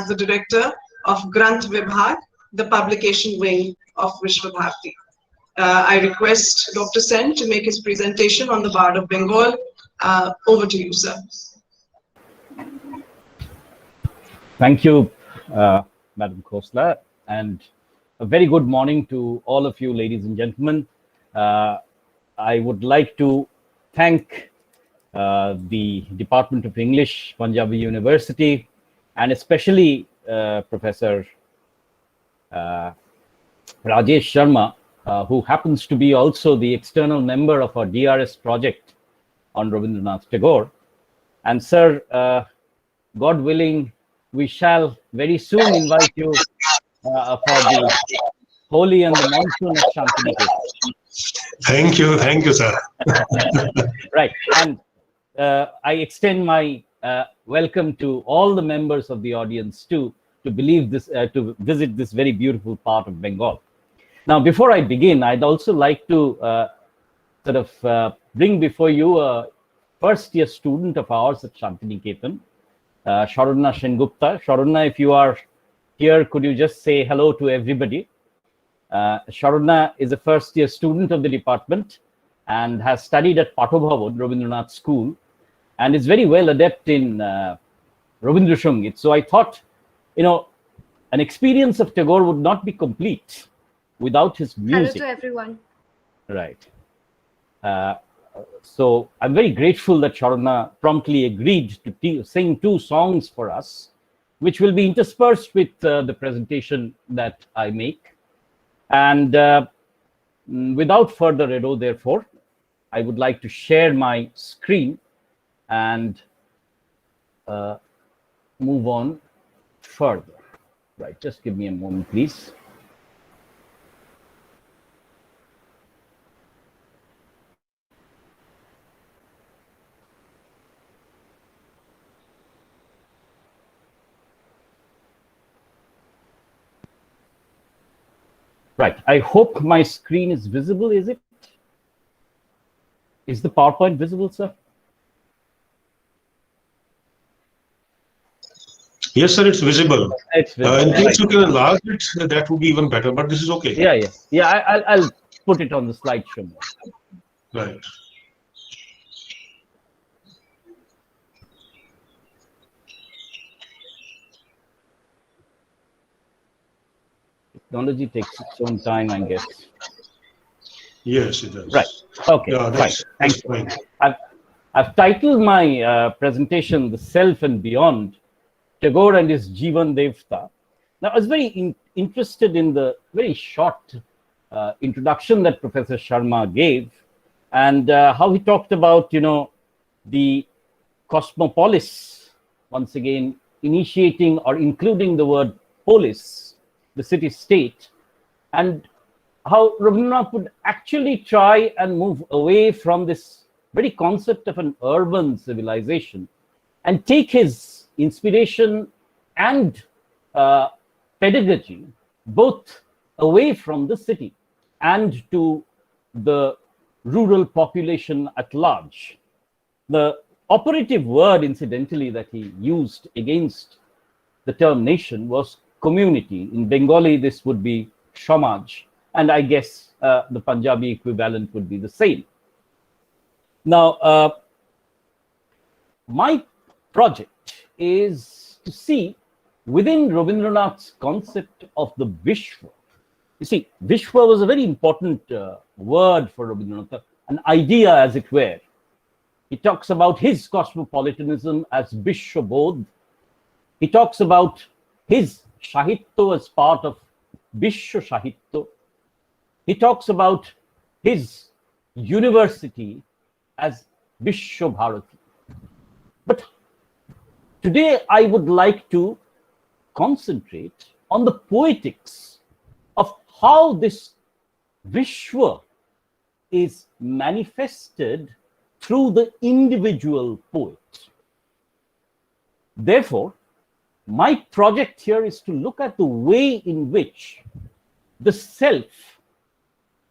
the Director of Granth Vibhag, the publication wing of Vishwa Bharati. I request Dr. Sen to make his presentation on the Bard of Bengal. Over to you, sir. Thank you, Madam Khosla, and a very good morning to all of you, ladies and gentlemen. I would like to thank the Department of English, Punjabi University, and especially Professor Rajesh Sharma, who happens to be also the external member of our DRS project on Rabindranath Tagore. And sir, God willing, we shall very soon invite you for the Holi and the monsoon at Shantiniketan. Thank you, sir. Right, and I extend my welcome to all the members of the audience to visit this very beautiful part of Bengal. Now, before I begin, I'd also like to bring before you a first-year student of ours at Shantiniketan, Sharanya Sengupta. Sharanya, if you are here, could you just say hello to everybody? Sharanya is a first-year student of the department and has studied at Patobhavan, Rabindranath School, and is very well adept in Rabindra Sangit. So I thought, an experience of Tagore would not be complete without his music. Hello to everyone. Right. So I'm very grateful that Sharanya promptly agreed to sing 2 songs for us, which will be interspersed with the presentation that I make. And without further ado, therefore, I would like to share my screen and move on further. Right, just give me a moment, please. Right, I hope my screen is visible, is it? Is the PowerPoint visible, sir? Yes, sir, it's visible. It's visible. In case you can enlarge it, that would be even better, but this is okay. Yeah, I'll put it on the slideshow. Right. Technology takes its own time, I guess. Yes, it does. Right. Okay. Yeah, fine. Thanks. I've titled my presentation "The Self and Beyond: Tagore and his Jivandevata." Now, I was very interested in the very short introduction that Professor Sharma gave, and how he talked about, the cosmopolis, once again initiating or including the word polis, the city-state, and how Rabindranath would actually try and move away from this very concept of an urban civilization and take his inspiration and pedagogy both away from the city and to the rural population at large. The operative word, incidentally, that he used against the term nation was community. In Bengali, this would be Samaj, and I guess the Punjabi equivalent would be the same. Now, my project is to see within Rabindranath's concept of the Vishwa. You see, Vishwa was a very important word for Rabindranath, an idea, as it were. He talks about his cosmopolitanism as Vishwabodh. He talks about his Sahitya as part of Vishwa Sahitya. He talks about his university as Vishwa Bharati. But today I would like to concentrate on the poetics of how this Vishwa is manifested through the individual poet. Therefore, my project here is to look at the way in which the self,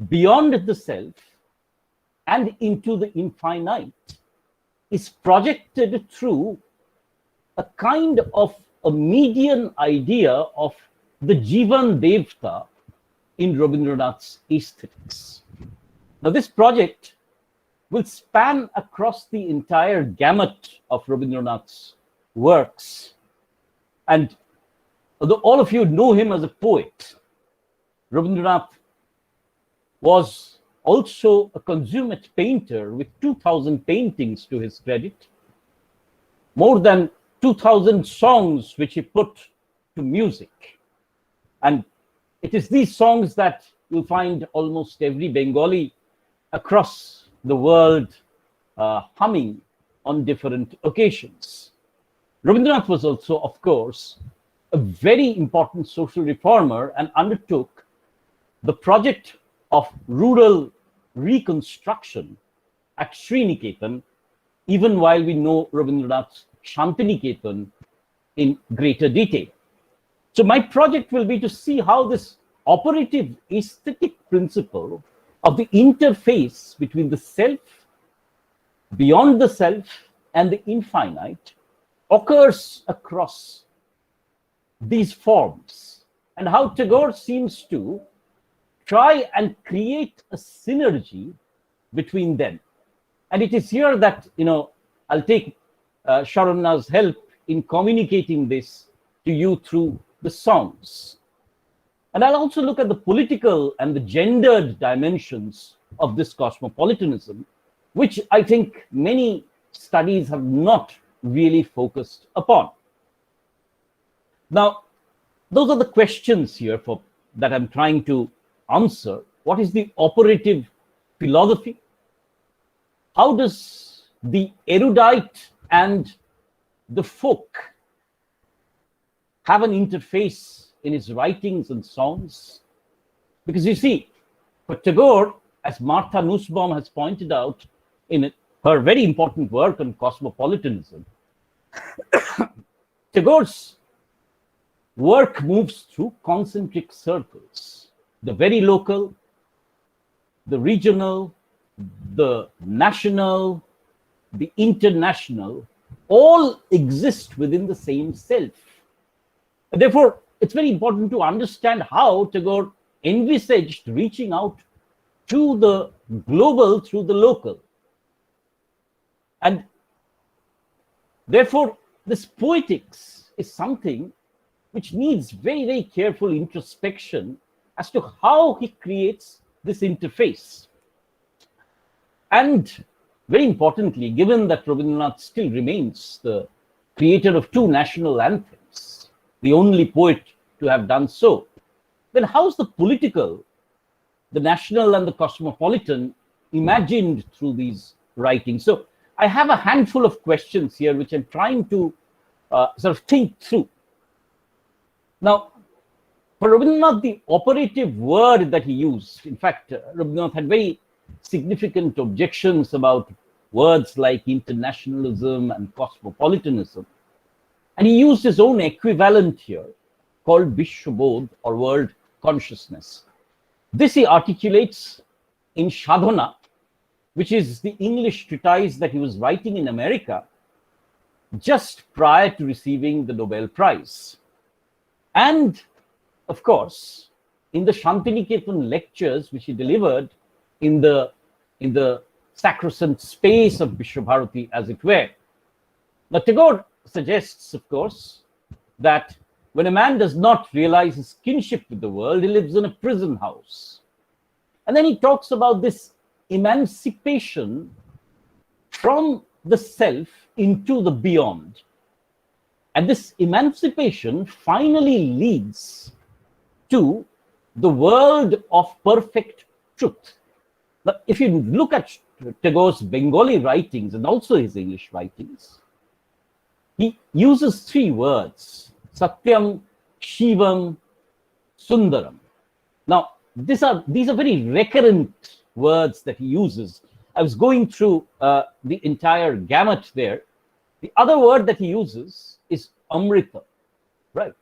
beyond the self, and into the infinite is projected through a kind of a median idea of the Jivandevata in Rabindranath's aesthetics. Now, this project will span across the entire gamut of Rabindranath's works. And although all of you know him as a poet, Rabindranath was also a consummate painter with 2,000 paintings to his credit, more than 2,000 songs which he put to music. And it is these songs that you'll find almost every Bengali across the world humming on different occasions. Rabindranath was also, of course, a very important social reformer and undertook the project of rural reconstruction at Sriniketan, even while we know Rabindranath's Shantiniketan in greater detail. So my project will be to see how this operative aesthetic principle of the interface between the self, beyond the self, and the infinite occurs across these forms, and how Tagore seems to try and create a synergy between them. And it is here that, I'll take Sharanna's help in communicating this to you through the songs. And I'll also look at the political and the gendered dimensions of this cosmopolitanism, which I think many studies have not really focused upon. Now, those are the questions here that I'm trying to answer. What is the operative philosophy? How does the erudite and the folk have an interface in his writings and songs? Because you see, for Tagore, as Martha Nussbaum has pointed out in her very important work on cosmopolitanism, Tagore's work moves through concentric circles. The very local, the regional, the national, the international, all exist within the same self. And therefore, it's very important to understand how Tagore envisaged reaching out to the global through the local. And therefore, this poetics is something which needs very, very careful introspection as to how he creates this interface. And very importantly, given that Rabindranath still remains the creator of two national anthems, the only poet to have done so, then how's the political, the national and the cosmopolitan imagined through these writings? So I have a handful of questions here which I'm trying to sort of think through. Now, for Rabindranath, the operative word that he used, in fact, Rabindranath had very significant objections about words like internationalism and cosmopolitanism. And he used his own equivalent here called Vishwabodh, or world consciousness. This he articulates in Shadhana, which is the English treatise that he was writing in America just prior to receiving the Nobel Prize. And of course, in the Shantiniketan lectures, which he delivered in the sacrosanct space of Vishwabharati, as it were. Now, Tagore suggests, of course, that when a man does not realize his kinship with the world, he lives in a prison house. And then he talks about this emancipation from the self into the beyond. And this emancipation finally leads to the world of perfect truth. But if you look at Tagore's Bengali writings and also his English writings, he uses three words: Satyam, Shivam, Sundaram. Now, these are very recurrent words that he uses. I was going through the entire gamut there. The other word that he uses is Amrita, right?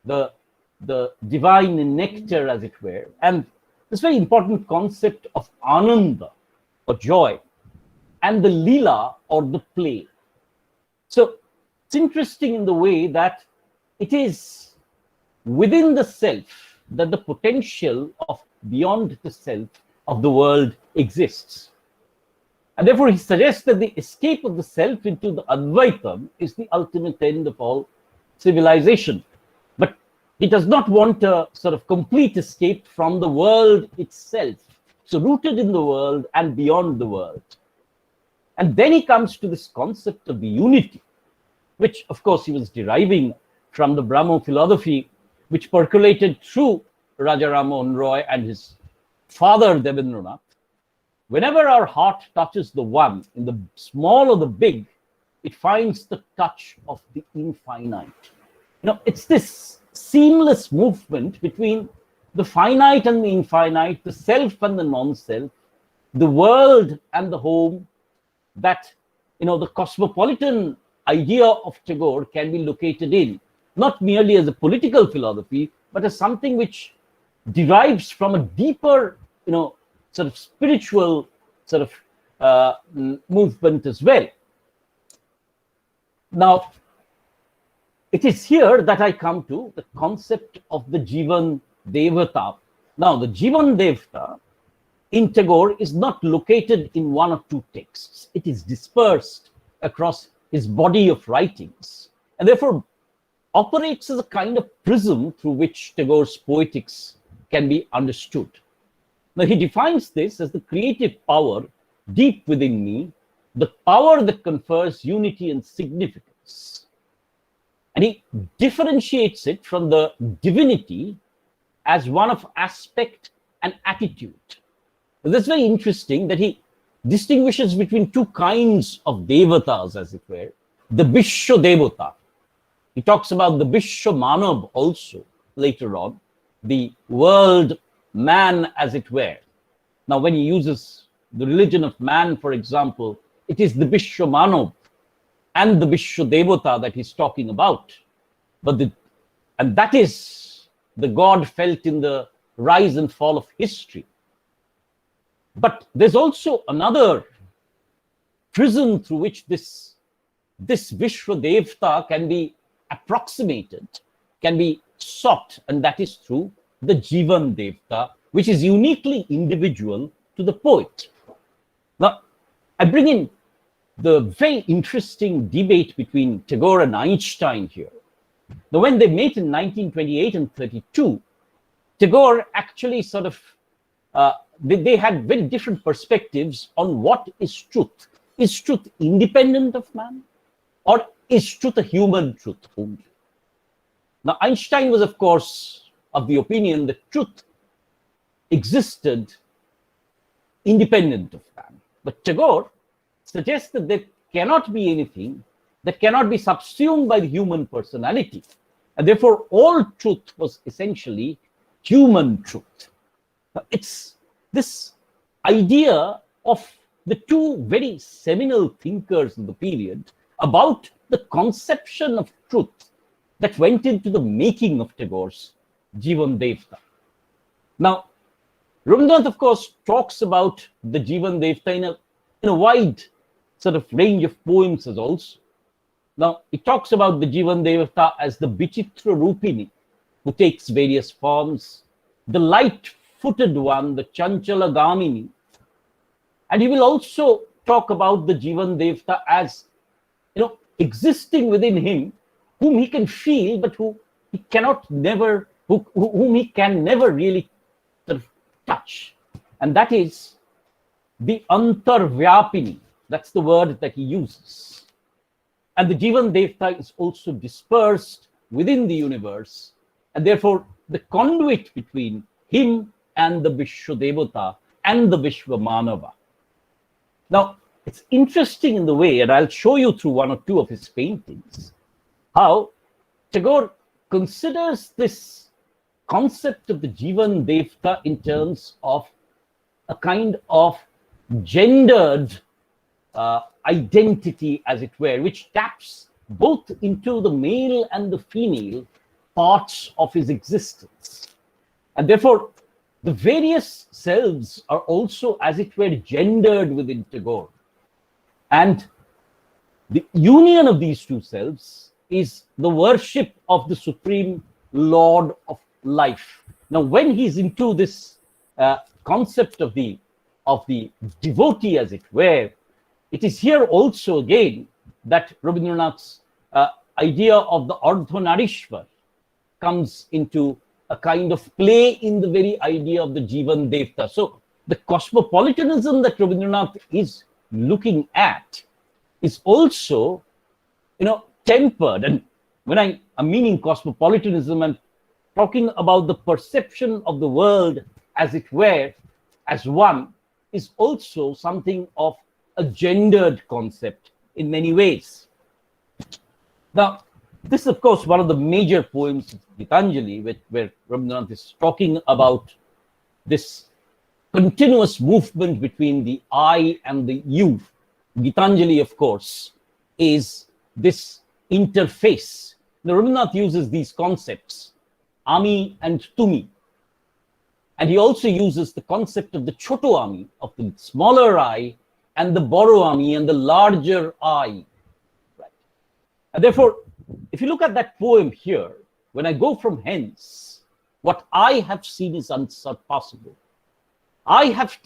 The divine nectar, as it were. And this very important concept of Ananda, or joy, and the Leela, or the play. So it's interesting in the way that it is within the self that the potential of beyond the self of the world exists. And therefore, he suggests that the escape of the self into the Advaitam is the ultimate end of all civilization. But he does not want a sort of complete escape from the world itself. So rooted in the world and beyond the world. And then he comes to this concept of the unity, which of course he was deriving from the Brahmo philosophy, which percolated through Raja Ram Mohan Roy and his father Rabindranath. Whenever our heart touches the one, in the small or the big, it finds the touch of the infinite. It's this seamless movement between the finite and the infinite, the self and the non-self, the world and the home, that the cosmopolitan idea of Tagore can be located in, not merely as a political philosophy, but as something which derives from a deeper, sort of spiritual sort of movement as well. Now, it is here that I come to the concept of the Jivandevata. Now, the Jivandevata in Tagore is not located in one or two texts. It is dispersed across his body of writings, and therefore operates as a kind of prism through which Tagore's poetics can be understood. Now, he defines this as the creative power deep within me, the power that confers unity and significance. And he differentiates it from the divinity as one of aspect and attitude. And that's very interesting that he distinguishes between two kinds of devatas, as it were. The Vishwa Devata. He talks about the Vishwa Manav also later on, the world man, as it were. Now, when he uses the religion of man, for example, it is the Vishwa Manav and the Vishwa Devata that he's talking about. And that is the God felt in the rise and fall of history. But there's also another prism through which this Vishwa Devata can be approximated, can be sought, and that is through the Jivandevata, which is uniquely individual to the poet. Now, I bring in the very interesting debate between Tagore and Einstein here. Now, when they met in 1928 and 32, Tagore actually sort of, they had very different perspectives on what is truth. Is truth independent of man? Or is truth a human truth only? Now, Einstein was, of course, of the opinion that truth existed independent of man. But Tagore suggests that there cannot be anything that cannot be subsumed by the human personality. And therefore, all truth was essentially human truth. It's this idea of the two very seminal thinkers of the period about the conception of truth that went into the making of Tagore's Jivandevata. Now, Rabindranath, of course, talks about the Jivandevata in a wide sort of range of poems as also. Now, he talks about the Jivandevata as the Vichitra Rupini, who takes various forms, the light-footed one, the Chanchala Gamini. And he will also talk about the Jivandevata as, existing within him, whom he can feel, but whom he can never really sort of touch. And that is the Antarvyapini. That's the word that he uses. And the Jivandevata is also dispersed within the universe, and therefore the conduit between him and the Vishwadevata and the Vishwamanava. Now, it's interesting in the way, and I'll show you through one or two of his paintings, how Tagore considers this concept of the Jivandevata in terms of a kind of gendered identity, as it were, which taps both into the male and the female parts of his existence. And therefore, the various selves are also, as it were, gendered within Tagore. And the union of these two selves is the worship of the supreme Lord of life. Now, when he's into this concept of the devotee, as it were, it is here also again that Rabindranath's idea of the Ardhanarishwar comes into a kind of play in the very idea of the Jivandevata. So the cosmopolitanism that Rabindranath is looking at is also, tempered. And when I'm meaning cosmopolitanism, I'm talking about the perception of the world, as it were, as one, is also something of a gendered concept in many ways. Now, this is, of course, one of the major poems of Gitanjali, where Rabindranath is talking about this continuous movement between the I and the you. Gitanjali, of course, is this interface. Now, Rabindranath uses these concepts, ami and tumi. And he also uses the concept of the choto ami, of the smaller I, and the boro ami, and the larger I. Right? And therefore, if you look at that poem here, when I go from hence, what I have seen is unsurpassable. I have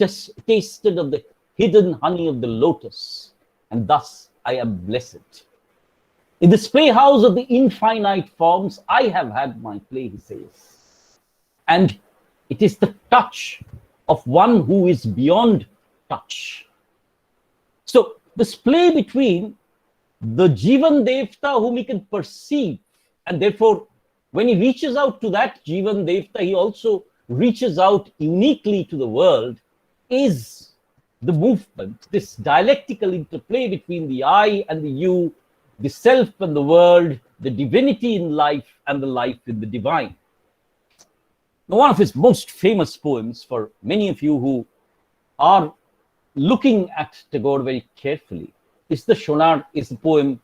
tasted of the hidden honey of the lotus, and thus I am blessed. In this playhouse of the infinite forms, I have had my play, he says. And it is the touch of one who is beyond touch. So this play between the Jivandevata whom he can perceive, and therefore when he reaches out to that Jivandevata, he also reaches out uniquely to the world, is the movement, this dialectical interplay between the I and the you, the self and the world, the divinity in life and the life in the divine. Now, one of his most famous poems, for many of you who are looking at Tagore very carefully, is the poem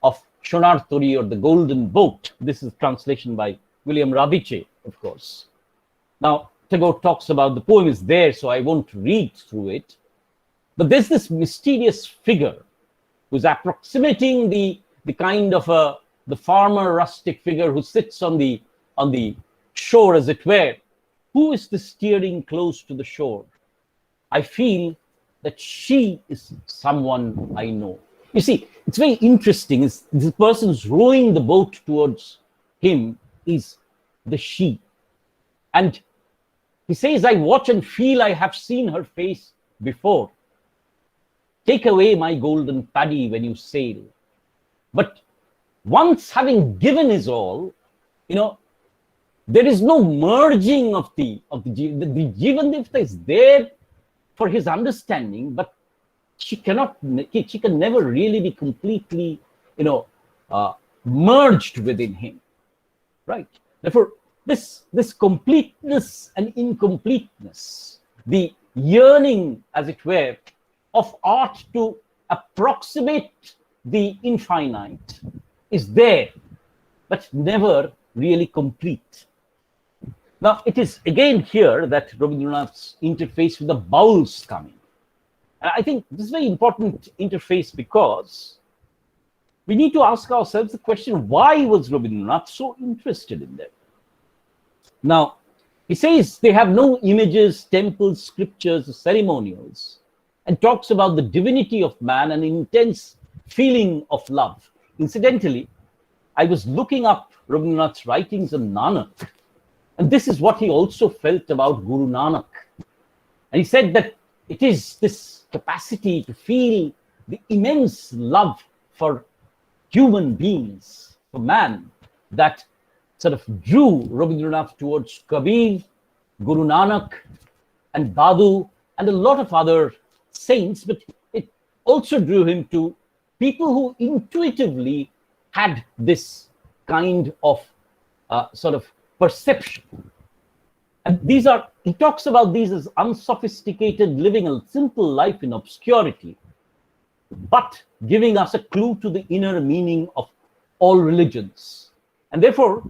of Shonar Tori, or the Golden Boat. This is a translation by William Radice, of course. Now, Tagore talks about, the poem is there, so I won't read through it. But there's this mysterious figure who's approximating the kind of the farmer rustic figure who sits on the shore, as it were. Who is this steering close to the shore? I feel that she is someone I know. You see, it's very interesting. The person who's rowing the boat towards him is the she. And he says, I watch and feel I have seen her face before. Take away my golden paddy when you sail. But once having given his all, there is no merging of the Jivandevata is there for his understanding, but she can never really be completely, merged within him, right? Therefore, this completeness and incompleteness, the yearning, as it were, of art to approximate the infinite is there, but never really complete. Now, it is again here that Rabindranath's interface with the bowls come in. And I think this is a very important interface, because we need to ask ourselves the question, why was Rabindranath so interested in them? Now, he says they have no images, temples, scriptures, ceremonials, and talks about the divinity of man and intense feeling of love. Incidentally, I was looking up Rabindranath's writings on Nanak, and this is what he also felt about Guru Nanak. And he said that it is this capacity to feel the immense love for human beings, for man, that sort of drew Rabindranath towards Kabir, Guru Nanak, and Badhu, and a lot of other saints, but it also drew him to people who intuitively had this kind of sort of perception. And he talks about these as unsophisticated, living a simple life in obscurity, but giving us a clue to the inner meaning of all religions. And therefore,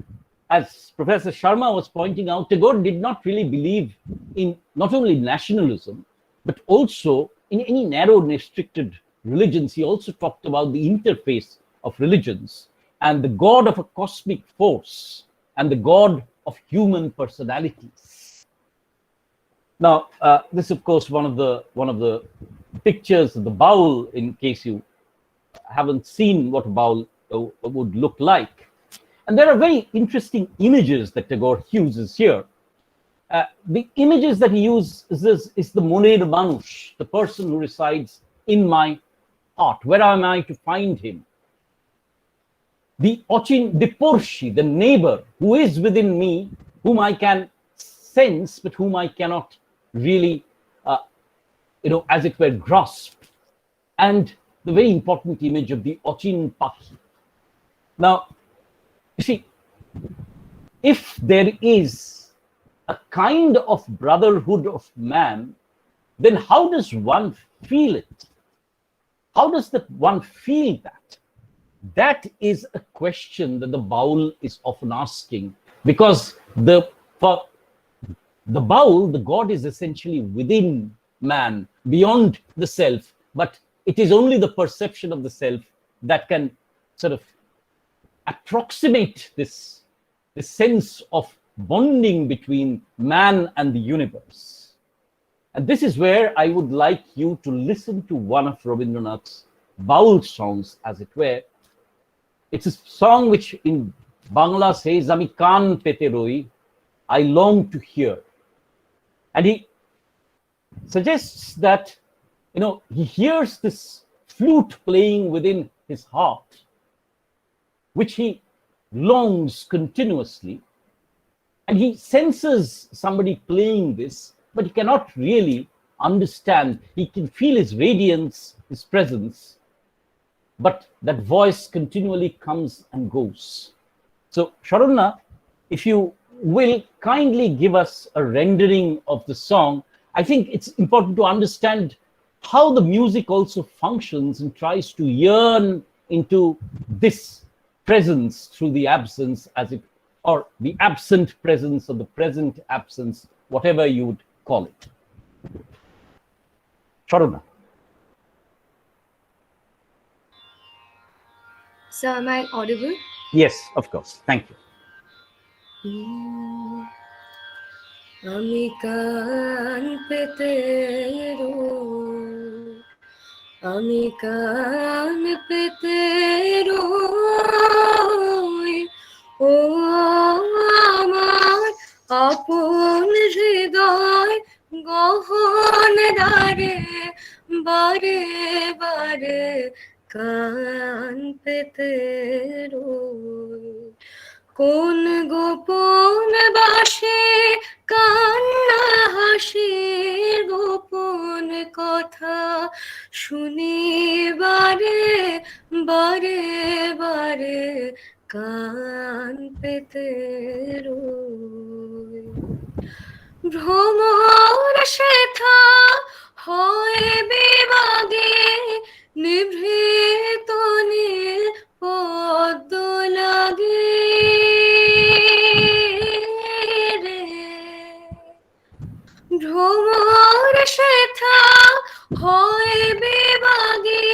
as Professor Sharma was pointing out, Tagore did not really believe in not only nationalism, but also in any narrow, restricted religions. He also talked about the interface of religions. and the god of a cosmic force and the god of human personalities. Now, this is of course one of the pictures of the bowl, in case you haven't seen what a bowl would look like. And there are very interesting images that Tagore uses here. The images that he uses is the Moner Manush, the person who resides in my heart. Where am I to find him? The Ochin Diporshi, the neighbor who is within me, whom I can sense, but whom I cannot really, as it were, grasp. And the very important image of the Ochin Pahi. Now, you see, if there is a kind of brotherhood of man, then how does one feel it? How does one feel that? That is a question that the Baul is often asking, because for the Baul, the God is essentially within man, beyond the self, but it is only the perception of the self that can sort of approximate this sense of bonding between man and the universe. And this is where I would like you to listen to one of Rabindranath's Baul songs, as it were. It's a song which in Bangla says, "Ami kan pete roi," I long to hear. And he suggests that, he hears this flute playing within his heart, which he longs continuously. And he senses somebody playing this, but he cannot really understand. He can feel his radiance, his presence, but that voice continually comes and goes. So, Sharuna, if you will kindly give us a rendering of the song. I think it's important to understand how the music also functions and tries to yearn into this presence through the absence, or the absent presence or the present absence, whatever you would call it. Sharuna. So am I audible? Yes, of course. Thank you. আমি কান পেতে রই, আমি কান পেতে রই, ও আমার আপন হৃদয় গহন দ্বারে বারে বারে কান পেতে রই। কোন গোপন বাসে কান্না হাসির গোপন কথা শুনি বারে বারে বারে কান পেতে রই। ভ্রমর শেথা হয় বিবাগে নিভৃত নীল পদ্ম লাগে রে। ভ্রমর শেথা হয় বিবাগে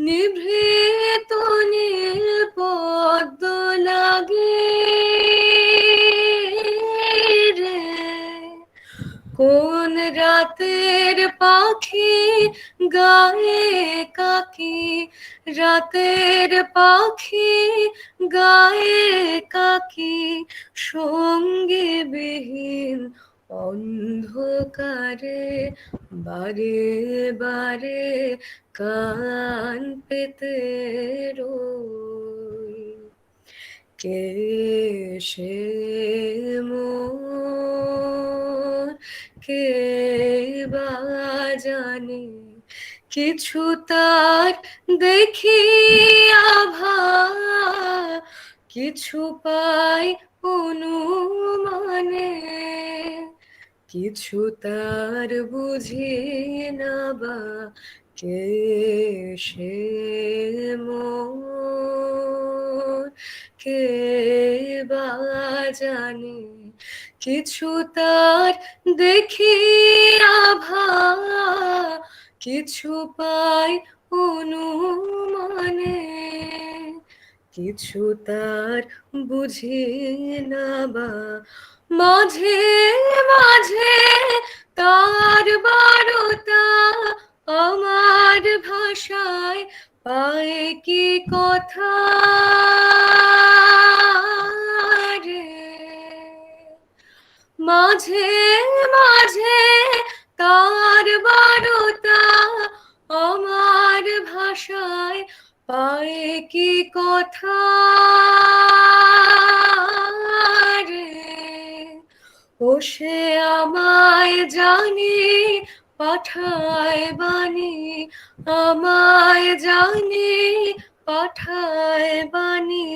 নিভৃত নীল পদ্ম লাগে রে। কোন রাতের পাখি গায়ে কাকি, রাতের পাখি গায়ে কাকি, সঙ্গী বিহীন অন্ধকারে বারে বারে কান পেতে রই। কে সে মোর, কে বা জানে, কিছু তার দেখি আভা, কিছু পাই অনুমানে, কিছু তার বুঝি না বা। কে সে মোর, কে বা জানে, কিছু তার দেখি আভা, কিছু পাই অনুমানে, কিছু তার বুঝি না বা মাঝে মাঝে তার বারতা আমার ভাষায় পায় কি কথা রে মাঝে মাঝে তার বারতা আমার ভাষায় পায় কি কথা রে ও সে আমায় জানি পাঠায় বাণী আমায় জানি পাঠায় বাণী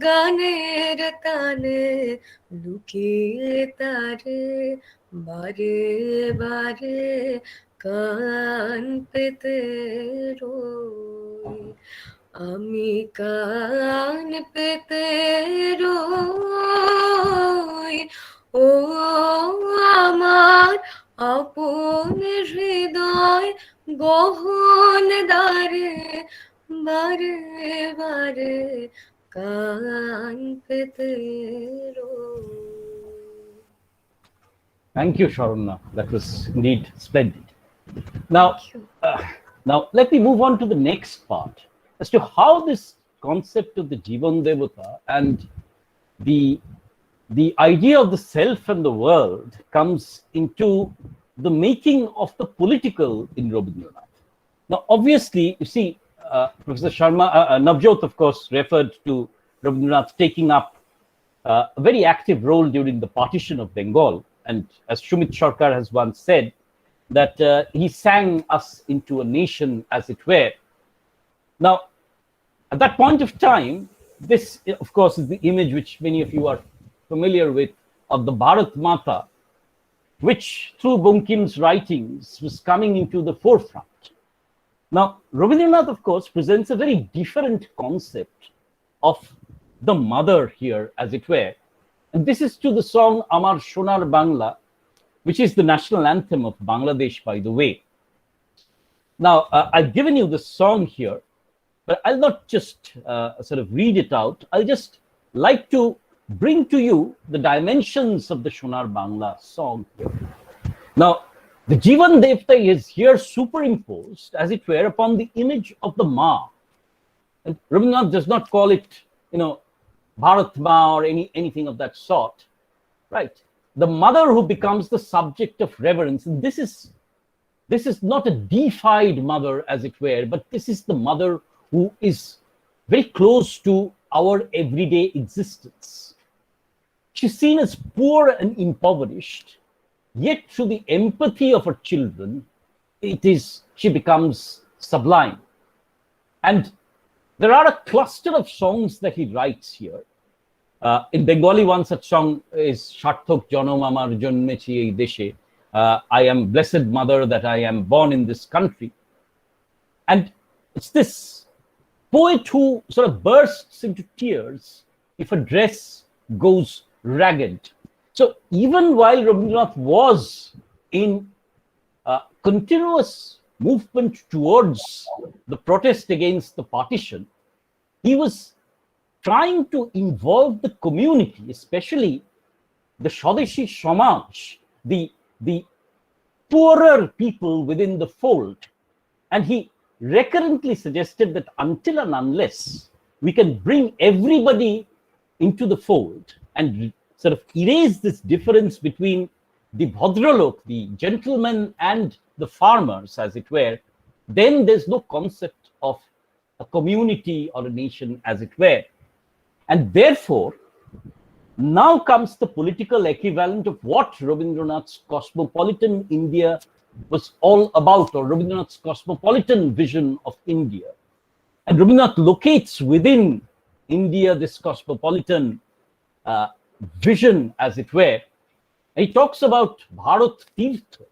গানের তানে লুকিয়ে তারে বারে বারে কান পেতে রই আমি কান পেতে রই ও আমার আপন হৃদয় গহন দ্বারে বারে বারে কান পেতে রই Thank you, Sharonna. That was indeed splendid. Now let me move on to the next part as to how this concept of the Jivandevata and the idea of the self and the world comes into the making of the political in Rabindranath. Now, obviously, you see, Professor Sharma, Navjot, of course, referred to Rabindranath taking up a very active role during the partition of Bengal. And as Shumit Sarkar has once said, that he sang us into a nation, as it were. Now, at that point of time, this, of course, is the image which many of you are familiar with of the Bharat Mata, which through Bankim's writings was coming into the forefront. Now, Rabindranath, of course, presents a very different concept of the mother here, as it were. And this is to the song Amar Sonar Bangla, which is the national anthem of Bangladesh, by the way. Now, I've given you the song here, but I'll not just sort of read it out. I'll just like to bring to you the dimensions of the Sonar Bangla song here. Now, the Jivandevata is here superimposed, as it were, upon the image of the Ma. And Rabindranath does not call it, Bharat Ma or anything of that sort, right? The mother who becomes the subject of reverence. And this is not a deified mother, as it were, but this is the mother who is very close to our everyday existence. She's seen as poor and impoverished, yet through the empathy of her children, she becomes sublime. And there are a cluster of songs that he writes here. In Bengali, one such song is Sharthok Janam Amar Janmechi Ei Deshe. I am blessed mother that I am born in this country. And it's this poet who sort of bursts into tears if a dress goes ragged. So even while Rabindranath was in continuous movement towards the protest against the partition, he was trying to involve the community, especially the Swadeshi Samaj, the poorer people within the fold. And he recurrently suggested that until and unless we can bring everybody into the fold and sort of erase this difference between the Bhadralok, the gentlemen, and the farmers, as it were, then there's no concept of a community or a nation, as it were. And therefore, now comes the political equivalent of what Rabindranath's cosmopolitan India was all about, or Rabindranath's cosmopolitan vision of India. And Rabindranath locates within India this cosmopolitan vision, as it were. And he talks about Bharat Tirtha,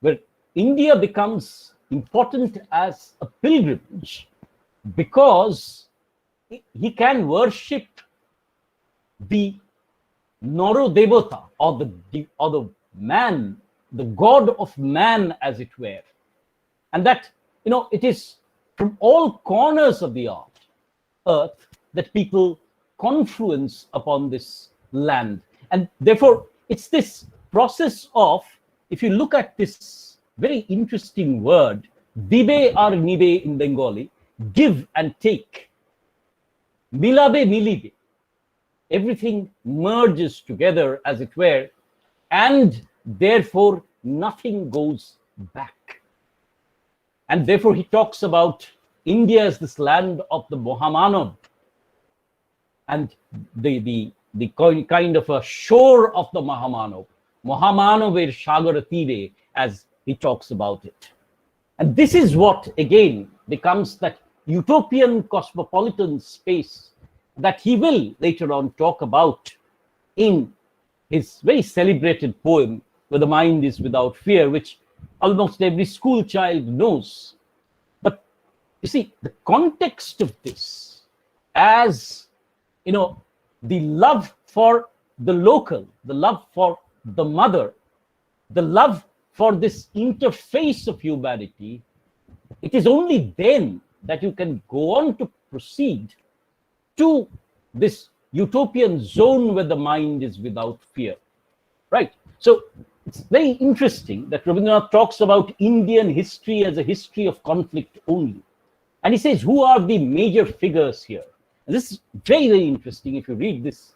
where India becomes important as a pilgrimage because he can worship the Naro Devata, or the man, the god of man, as it were. And that, it is from all corners of the earth, that people confluence upon this land. And therefore, it's this process of, if you look at this very interesting word, dibe or nibe in Bengali, give and take, milabe milibe, everything merges together, as it were, and therefore nothing goes back. And therefore he talks about India as this land of the Mohamanav, and the kind of a shore of the Mahamanav, Mahamanaver Shagara Tire, as he talks about it. And this is what again becomes that utopian cosmopolitan space that he will later on talk about in his very celebrated poem, Where the Mind is Without Fear, which almost every school child knows. But you see, the context of this, as you know, the love for the local, the love for the mother, the love for this interface of humanity, it is only then that you can go on to proceed to this utopian zone where the mind is without fear, right? So it's very interesting that Rabindranath talks about Indian history as a history of conflict only. And he says, who are the major figures here? And this is very, very interesting. If you read this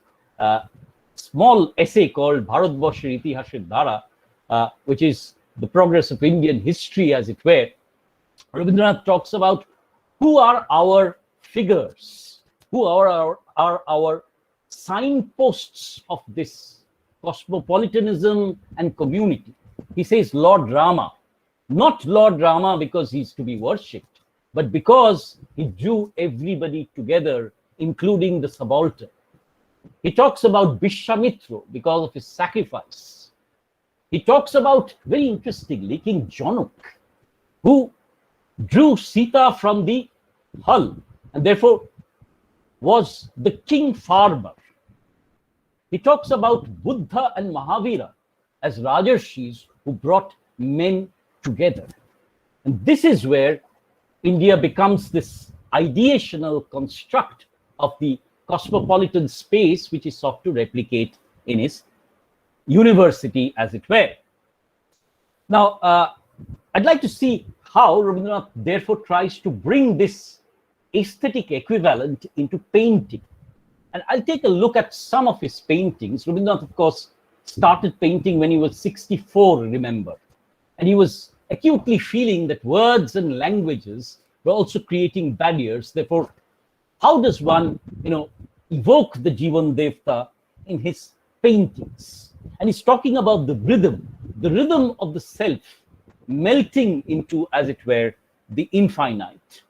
small essay called Bharatbharsher Itihasher Dhara, which is the progress of Indian history, as it were, Rabindranath talks about who are our figures, who are our signposts of this cosmopolitanism and community. He says Lord Rama, not Lord Rama because he's to be worshipped, but because he drew everybody together, including the subaltern. He talks about Vishwamitra because of his sacrifice. He talks about, very interestingly, King Januk, who drew Sita from the hull and therefore was the king farmer. He talks about Buddha and Mahavira as Rajarshis who brought men together. And this is where India becomes this ideational construct of the cosmopolitan space which he sought to replicate in his university, as it were. Now, I'd like to see how Rabindranath therefore tries to bring this aesthetic equivalent into painting. And I'll take a look at some of his paintings. Rabindranath, of course, started painting when he was 64, remember. And he was acutely feeling that words and languages were also creating barriers. Therefore, how does one, evoke the Jivandevata in his paintings? And he's talking about the rhythm of the self melting into, as it were, the infinite.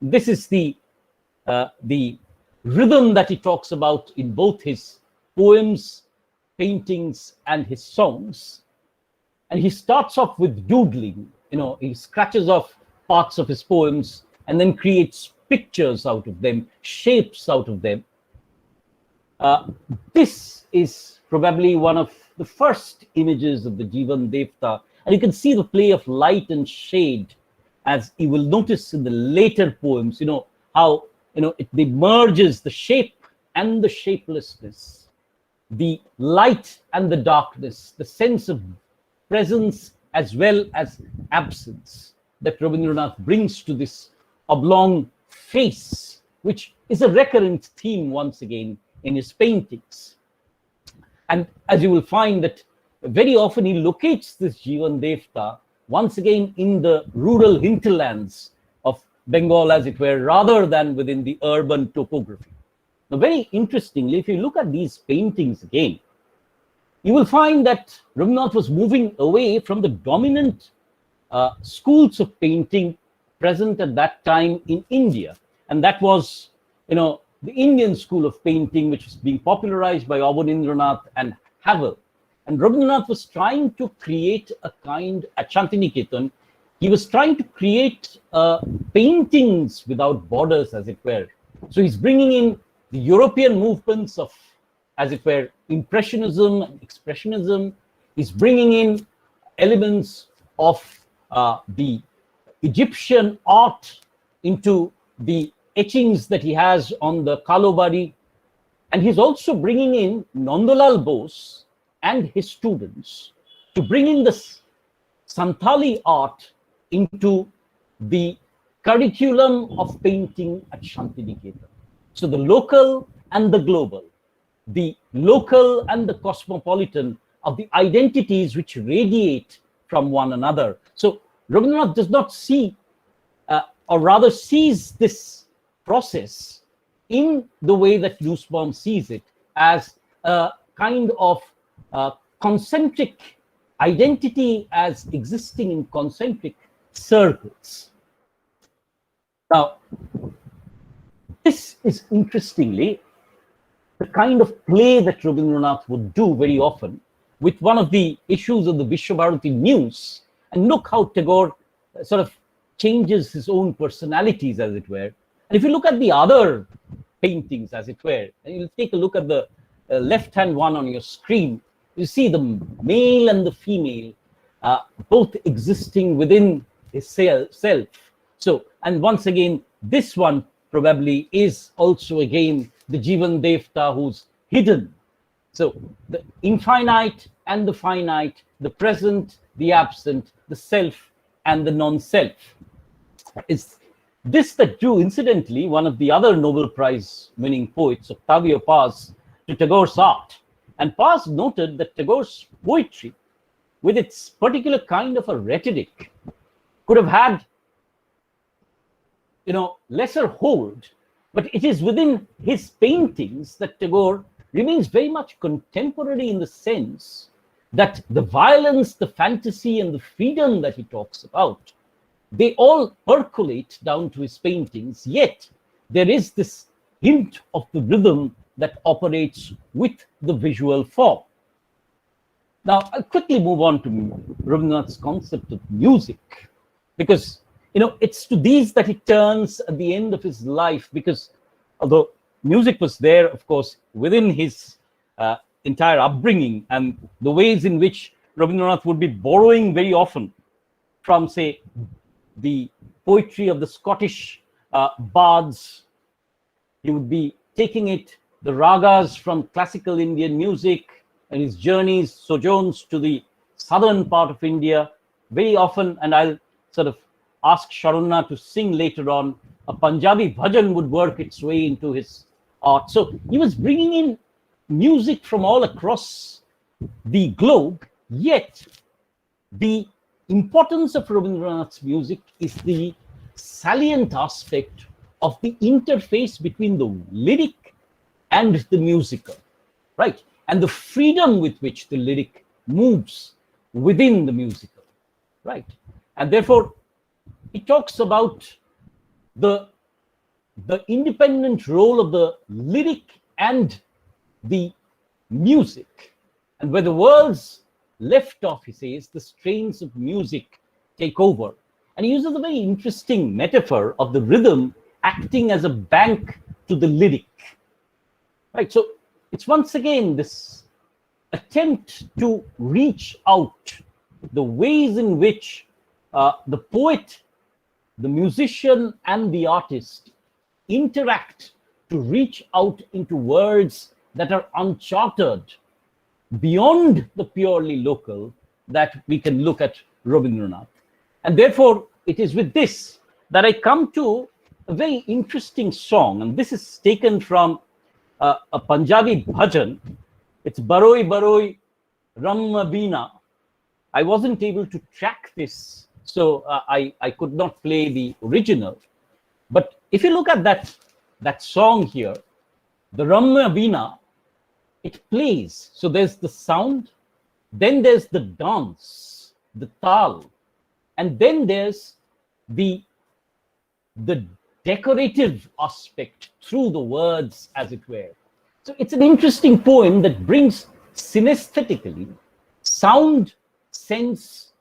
This is the rhythm that he talks about in both his poems, paintings, and his songs. And he starts off with doodling. He scratches off parts of his poems and then creates pictures out of them, shapes out of them. This is probably one of the first images of the Jivandevata. And you can see the play of light and shade, as you will notice in the later poems, how it merges the shape and the shapelessness, the light and the darkness, the sense of presence as well as absence that Rabindranath brings to this oblong face, which is a recurrent theme once again in his paintings. And as you will find that very often he locates this Jivandevata once again in the rural hinterlands of Bengal, as it were, rather than within the urban topography. Now, very interestingly, if you look at these paintings again, you will find that Rabindranath was moving away from the dominant schools of painting present at that time in India. And that was, the Indian school of painting, which was being popularized by Rabindranath and Havel. And Rabindranath was trying to create a kind, at Shantiniketan, he was trying to create paintings without borders, as it were. So he's bringing in the European movements of, as it were, Impressionism and Expressionism. He's bringing in elements of the Egyptian art into the etchings that he has on the Kalobari. And he's also bringing in Nandalal Bose and his students to bring in this Santali art into the curriculum of painting at Shantiniketan. So the local and the global, the local and the cosmopolitan of the identities which radiate from one another. So Rabindranath does not see, or rather sees this process in the way that Nussbaum sees it, as a kind of concentric identity, as existing in concentric circles. Now, this is interestingly the kind of play that Rabindranath would do very often with one of the issues of the Vishwabharati news. And look how Tagore sort of changes his own personalities, as it were. And if you look at the other paintings, as it were, and you'll take a look at the left-hand one on your screen, you see the male and the female both existing within his self. So, and once again, this one probably is also again the Jivandevata who's hidden. So the infinite and the finite, the present, the absent, the self and the non-self. It's this that drew, incidentally, one of the other Nobel Prize winning poets, Octavio Paz, to Tagore's art. And Paz noted that Tagore's poetry, with its particular kind of a rhetoric, could have had, lesser hold, but it is within his paintings that Tagore remains very much contemporary, in the sense that the violence, the fantasy, and the freedom that he talks about, they all percolate down to his paintings, yet there is this hint of the rhythm that operates with the visual form. Now, I'll quickly move on to Rabindranath's concept of music, because it's to these that he turns at the end of his life, because although music was there, of course, within his entire upbringing, and the ways in which Rabindranath would be borrowing very often from, say, the poetry of the Scottish bards, he would be taking it, the ragas from classical Indian music, and his journeys, sojourns to the southern part of India, very often, and I'll sort of ask Sharunna to sing later on, a Punjabi bhajan would work its way into his art. So he was bringing in music from all across the globe, yet the importance of Rabindranath's music is the salient aspect of the interface between the lyric and the musical, right? And the freedom with which the lyric moves within the musical, right? And therefore, he talks about the independent role of the lyric and the music. And where the words left off, he says, the strains of music take over. And he uses a very interesting metaphor of the rhythm acting as a bank to the lyric. Right, so it's once again this attempt to reach out, the ways in which the poet, the musician, and the artist interact to reach out into worlds that are uncharted, beyond the purely local, that we can look at Rabindranath. And therefore, it is with this that I come to a very interesting song, and this is taken from a Punjabi bhajan. It's Baroi Baroi Ramma Veena. I wasn't able to track this, so I could not play the original. But if you look at that song here, the Ramma Veena, it plays. So there's the sound, then there's the dance, the tal, and then there's the decorative aspect through the words, as it were. So it's an interesting poem that brings synesthetically sound, sense,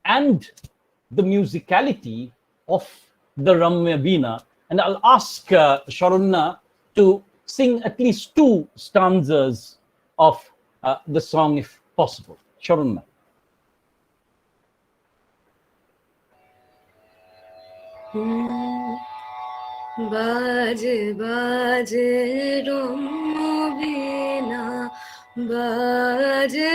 and the musicality of the Ramya Veena. And I'll ask Sharunna to sing at least 2 stanzas of the song, if possible. Sharunna. বাজে বাজে রম্য বীণা, বাজে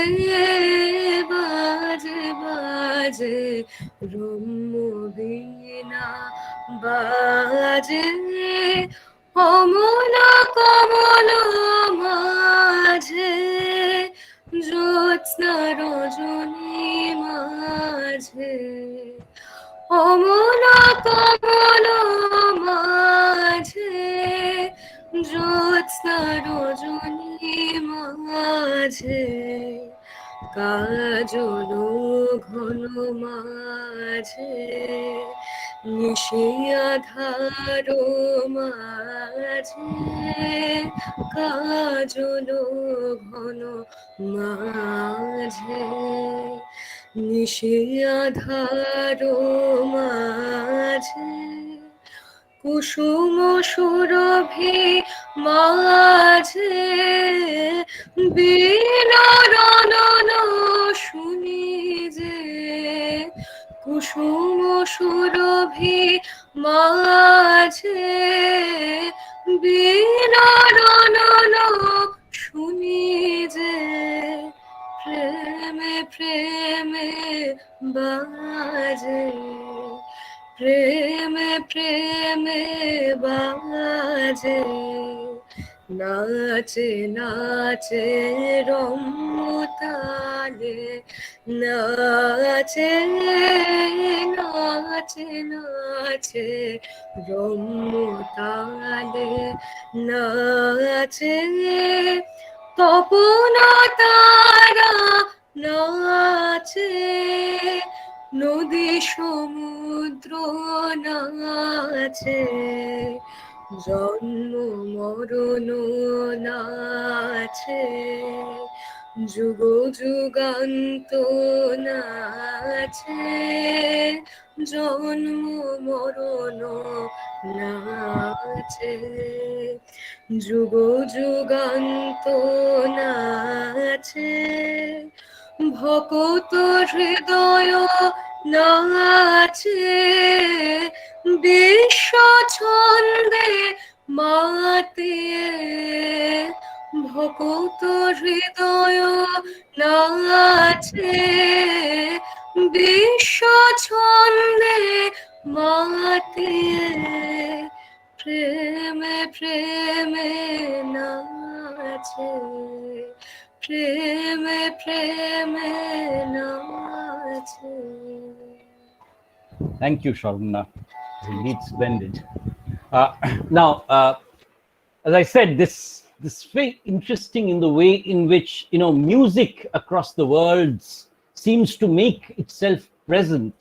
বাজে বাজে রম্য বীণা, বাজে অমলা কমল মাঝে, জ্যোৎস্না রজনী মাঝে, অমলা কমল মাঝে, জ্যোৎস্না রজনী মাঝে, কাজল ঘন মাঝে, নিশি আধার মাঝে, কাজল ঘন মাঝে, নিশি আধার মাঝে, কুসুম সুরভি মাঝে, বীণারণন শুনি যে, কুসুম সুরভি মাঝে, বীণারণন শুনি যে, প্রেমে প্রেমে বাজে, প্রেমে প্রেমে বাজে, নাচে নাচে রম্যতালে, নাচে নাচে নাচে রম্যতালে, নাচে তপনা তারা, নাচে নদী সমুদ্র, নাচে জন্ম মরণ, নাচে যুগ যুগান্ত, নাচে জন্ম মরণ, নাচে যুগ যুগান্ত, নাচে ভকত হৃদয়, নাচে বিশ্ব ছন্দে মাতিয়ে, ভকত হৃদয় নাচে বিশ্ব ছন্দে মাতিয়ে, প্রেমে প্রেমে নাচে, প্রেমে প্রেমে নাচে। Thank you, Sharmana. Indeed splendid. Now, as I said, this very interesting in the way in which music across the world seems to make itself present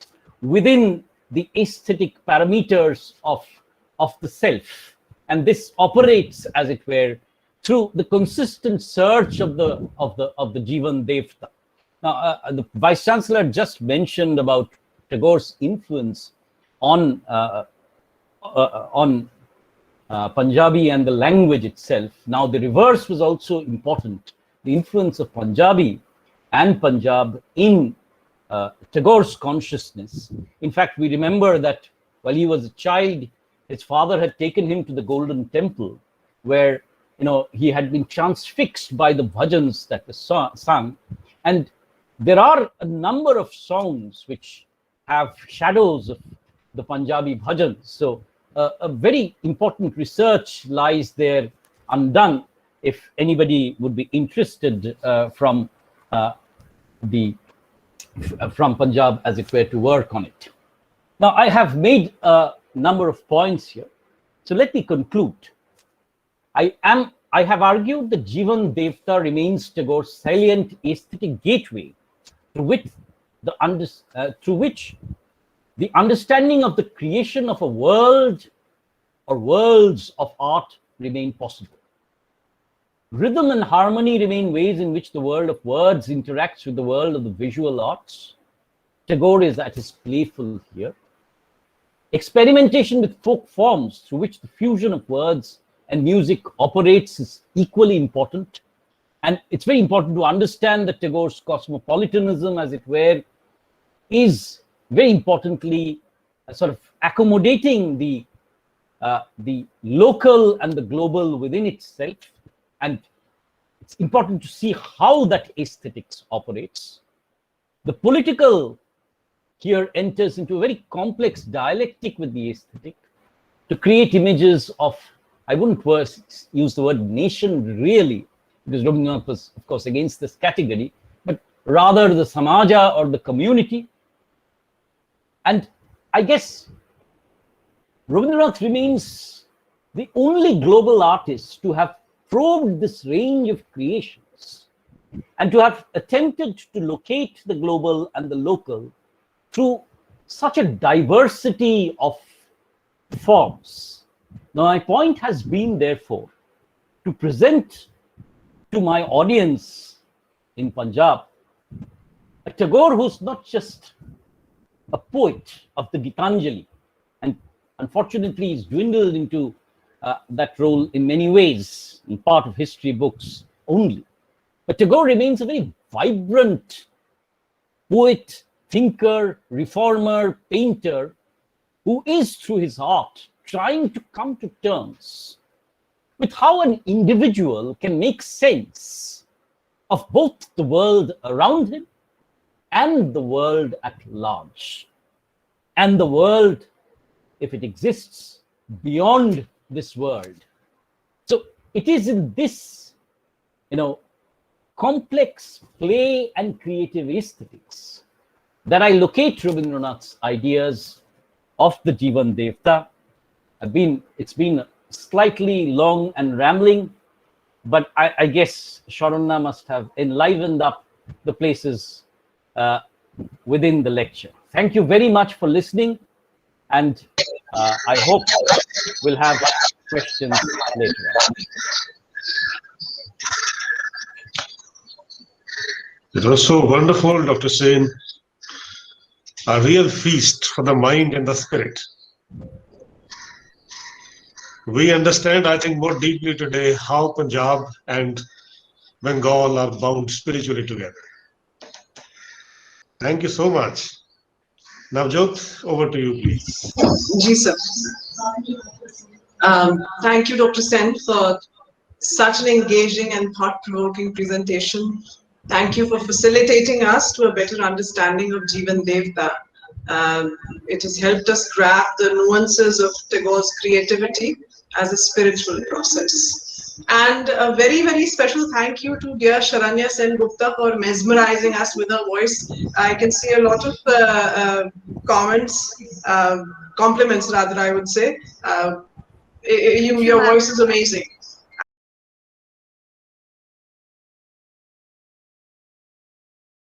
within the aesthetic parameters of the self, and this operates, as it were, through the consistent search of the Jivandevata. Now, the Vice Chancellor just mentioned about Tagore's influence on Punjabi and the language itself. Now, the reverse was also important. The influence of Punjabi and Punjab in Tagore's consciousness. In fact, we remember that while he was a child, his father had taken him to the Golden Temple, where he had been transfixed by the bhajans that were sung. And there are a number of songs which have shadows of the Punjabi bhajans. So a very important research lies there undone if anybody would be interested from Punjab, as it were, to work on it. Now, I have made a number of points here. So let me conclude. I have argued that Jivandevata remains Tagore's salient aesthetic gateway through which the understanding of the creation of a world or worlds of art remain possible. Rhythm and harmony remain ways in which the world of words interacts with the world of the visual arts. Tagore is at his playful here. Experimentation with folk forms through which the fusion of words and music operates is equally important. And it's very important to understand that Tagore's cosmopolitanism, as it were, is very importantly sort of accommodating the the local and the global within itself, and it's important to see how that aesthetics operates. The political here enters into a very complex dialectic with the aesthetic to create images of, I wouldn't use the word nation really, because Rabindranath was, of course, against this category, but rather the samaja or the community. And I guess Rabindranath remains the only global artist to have probed this range of creations and to have attempted to locate the global and the local through such a diversity of forms. Now, my point has been, therefore, to present to my audience in Punjab a Tagore who's not just a poet of the Gitanjali, and unfortunately he's dwindled into that role in many ways, in part of history books only. But Tagore remains a very vibrant poet, thinker, reformer, painter, who is, through his art, trying to come to terms with how an individual can make sense of both the world around him and the world at large, and the world, if it exists, beyond this world. So it is in this, complex play and creative aesthetics that I locate Rabindranath's ideas of the Jivandevata. It's been slightly long and rambling, but I guess Sharonna must have enlivened up the places within the lecture. Thank you very much for listening, and I hope we'll have questions later on. It was so wonderful, Dr. Sen. A real feast for the mind and the spirit. We understand, I think, more deeply today how Punjab and Bengal are bound spiritually together. Thank you so much. Navjot, over to you, please. Ji, sir. Thank you, Dr. Sen, for such an engaging and thought-provoking presentation. Thank you for facilitating us to a better understanding of Jivandevata. It has helped us grasp the nuances of Tagore's creativity as a spiritual process. And a very, very special thank you to dear Sharanya Sen Gupta for mesmerizing us with her voice. I can see a lot of compliments rather, I would say. Your voice is amazing.